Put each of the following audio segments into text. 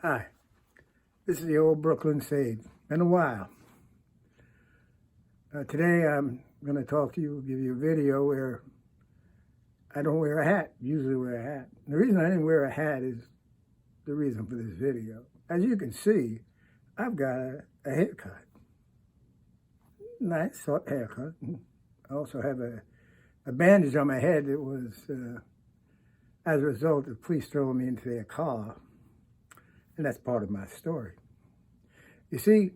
Hi, this is the old Brooklyn Sage. Been a while. Today I'm going to talk to you, give you a video where I don't wear a hat, usually wear a hat. The reason I didn't wear a hat is the reason for this video. As you can see, I've got a haircut. Nice short haircut. I also have a bandage on my head that was as a result of police throwing me into their car. And that's part of my story. You see,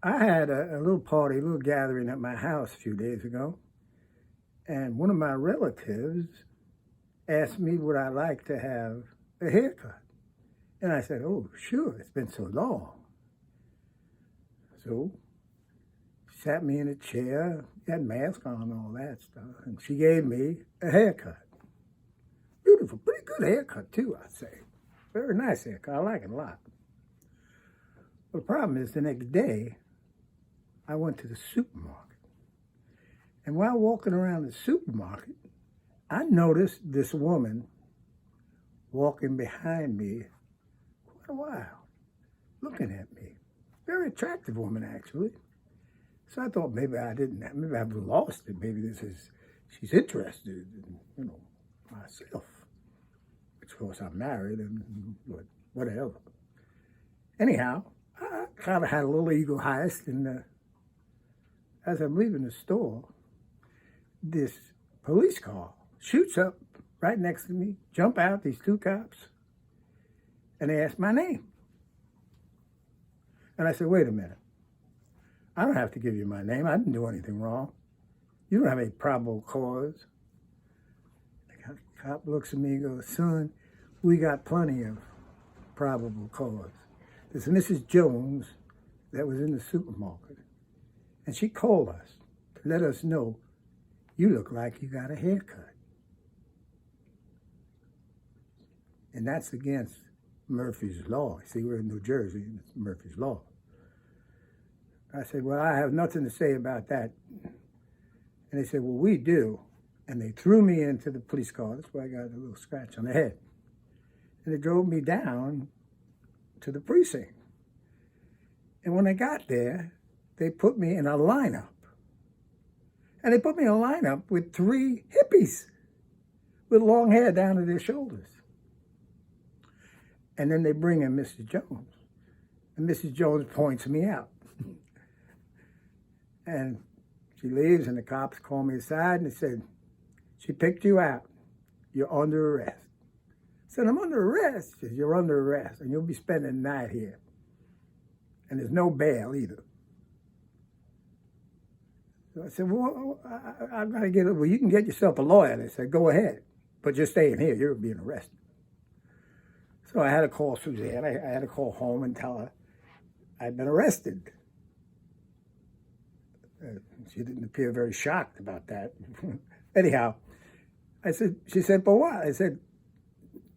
I had a little party, a little gathering at my house a few days ago. And one of my relatives asked me would I like to have a haircut. And I said, oh, sure, it's been so long. So she sat me in a chair, had a mask on and all that stuff. And she gave me a haircut. Beautiful, pretty good haircut too, I'd say. Very nice haircut. I like it a lot. Well, the problem is the next day, I went to the supermarket. And while walking around the supermarket, I noticed this woman walking behind me quite a while, looking at me. Very attractive woman, actually. So I thought maybe I've lost it. Maybe she's interested in, myself. Of course, I'm married and whatever. Anyhow, I kind of had a little ego heist, and as I'm leaving the store, this police car shoots up right next to me, jump out, these two cops, and they ask my name. And I said, wait a minute. I don't have to give you my name. I didn't do anything wrong. You don't have any probable cause. The cop looks at me and goes, son, we got plenty of probable cause. This is Mrs. Jones that was in the supermarket. And she called us to let us know you look like you got a haircut. And that's against Murphy's Law. See, we're in New Jersey, and it's Murphy's Law. I said, well, I have nothing to say about that. And they said, well, we do. And they threw me into the police car. That's why I got a little scratch on the head. And they drove me down to the precinct. And when I got there, they put me in a lineup. And they put me in a lineup with three hippies with long hair down to their shoulders. And then they bring in Mrs. Jones. And Mrs. Jones points me out. And she leaves, and the cops call me aside, and they said, she picked you out. You're under arrest. I said, I'm under arrest. She said, you're under arrest, and you'll be spending the night here. And there's no bail either. So I said, well, I've got to get it. Well, you can get yourself a lawyer. They said, go ahead, but you're staying here. You're being arrested. So I had to call Suzanne. I had to call home and tell her I'd been arrested. She didn't appear very shocked about that. Anyhow, she said, but what? I said,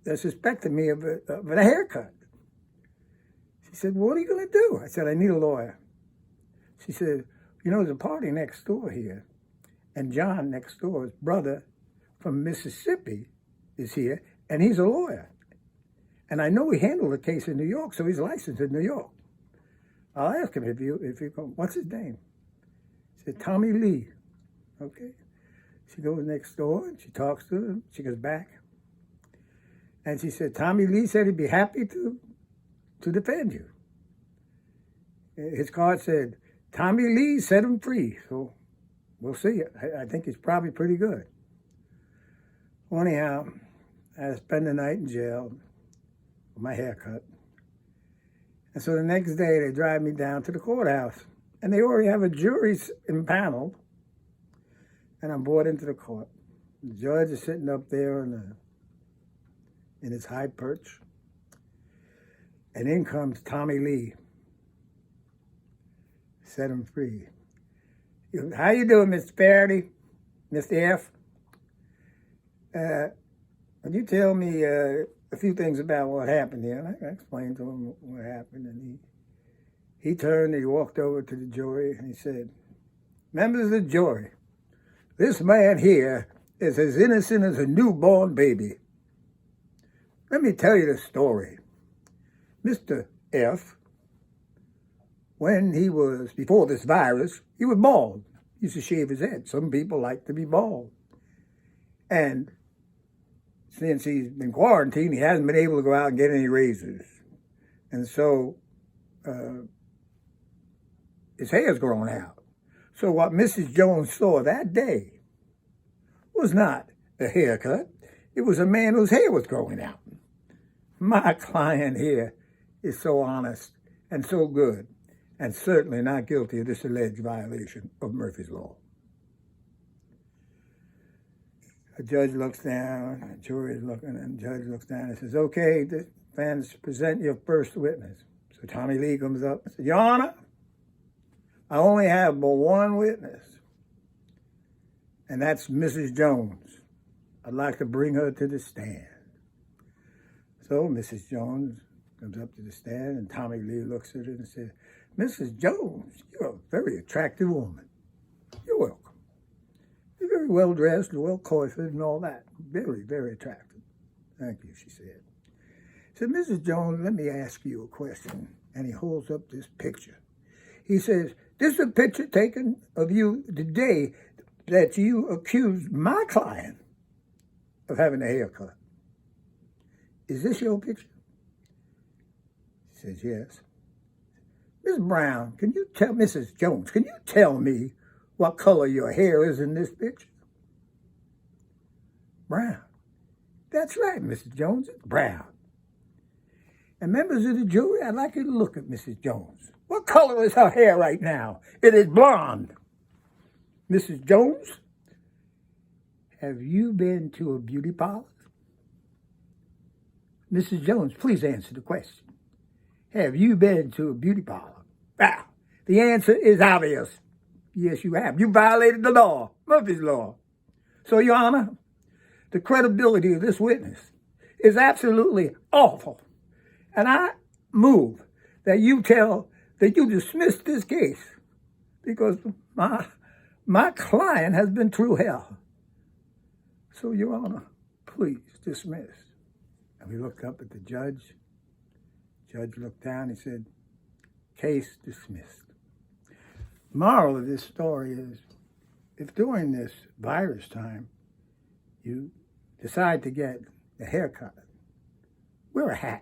they're suspecting me of a haircut. She said, well, what are you going to do? I said, I need a lawyer. She said, there's a party next door here. And John next door, his brother from Mississippi, is here, and he's a lawyer. And I know he handled a case in New York, so he's licensed in New York. I'll ask him if you what's his name? She said, Tommy Lee. Okay. She goes next door, and she talks to him. She goes back. And she said, Tommy Lee said he'd be happy to defend you. His card said, Tommy Lee set him free. So we'll see. I think he's probably pretty good. Well, anyhow, I spend the night in jail with my haircut. And so the next day, they drive me down to the courthouse. And they already have a jury impaneled. And I'm brought into the court. The judge is sitting up there in his high perch. And in comes Tommy Lee. Set him free. How you doing, Mr. Faraday? Mr. F? Would you tell me a few things about what happened here? And I explained to him what happened. And he turned and he walked over to the jury and he said, members of the jury, this man here is as innocent as a newborn baby. Let me tell you the story. Mr. F, when he was, before this virus, he was bald. He used to shave his head. Some people like to be bald. And since he's been quarantined, he hasn't been able to go out and get any razors. And so his hair's growing out. So what Mrs. Jones saw that day was not a haircut. It was a man whose hair was growing out. My client here is so honest and so good, and certainly not guilty of this alleged violation of Murphy's Law. A judge looks down, a jury is looking, and the judge looks down and says, okay, defense, present your first witness. So Tommy Lee comes up and says, Your Honor, I only have but one witness, and that's Mrs. Jones. I'd like to bring her to the stand. So Mrs. Jones comes up to the stand, and Tommy Lee looks at her and says, Mrs. Jones, you're a very attractive woman. You're welcome. You're very well dressed and well coiffed and all that. Very, very attractive. Thank you, she said. He said, Mrs. Jones, let me ask you a question. And he holds up this picture. He says, this is a picture taken of you the day that you accused my client of having a haircut. Is this your picture? She says, yes. Ms. Brown, can you tell Mrs. Jones, can you tell me what color your hair is in this picture? Brown. That's right, Mrs. Jones, it's brown. And members of the jury, I'd like you to look at Mrs. Jones. What color is her hair right now? It is blonde. Mrs. Jones, have you been to a beauty parlor? Mrs. Jones, please answer the question. Have you been to a beauty parlor? Ah, the answer is obvious. Yes, you have. You violated the law, Murphy's Law. So, Your Honor, the credibility of this witness is absolutely awful. And I move that you dismiss this case because my client has been through hell. So, Your Honor, please dismiss. And we looked up at the judge. Judge looked down. He said, case dismissed. Moral of this story is, if during this virus time you decide to get a haircut, wear a hat.